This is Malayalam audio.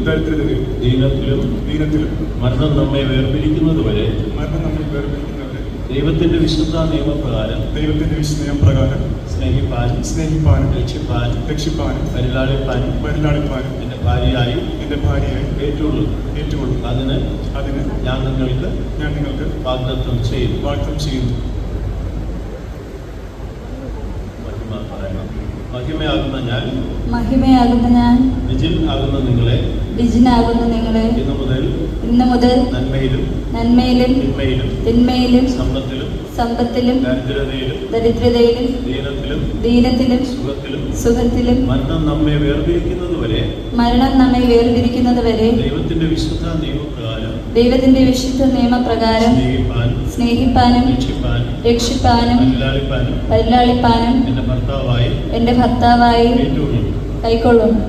ദരിദ്രതയിലും ദീനത്തിലും മരണം നമ്മെ വേർപിരിക്കുന്നതുവരെ ദൈവത്തിന്റെ വിശുദ്ധ നിയമപ്രകാരം സ്നേഹിപ്പാനും രക്ഷിപ്പാനും പരിലാളിപ്പാനും എന്റെ ഭാര്യയായി ഏറ്റുകൊള്ളും. അതിന് ഞാൻ നിങ്ങൾക്ക് വാഗ്ദത്തം ചെയ്യുന്നു. മഹിമയാകുന്ന ഞാൻ വിജിനാകുന്ന നിങ്ങളെ ഇന്നു മുതൽ നന്മയിലും തിന്മയിലും സമ്പത്തിലും ദരിദ്രതയിലും ദീനത്തിലും സുഖത്തിലും മരണം നമ്മെ വേർതിരിക്കുന്നതുവരെ ദൈവത്തിന്റെ വിശുദ്ധ നിയമപ്രകാരം സ്നേഹിപ്പാനും രക്ഷിപ്പാനും പരിലാളിപ്പാനും എന്റെ ഭർത്താവായി കൈക്കൊള്ളുന്നു.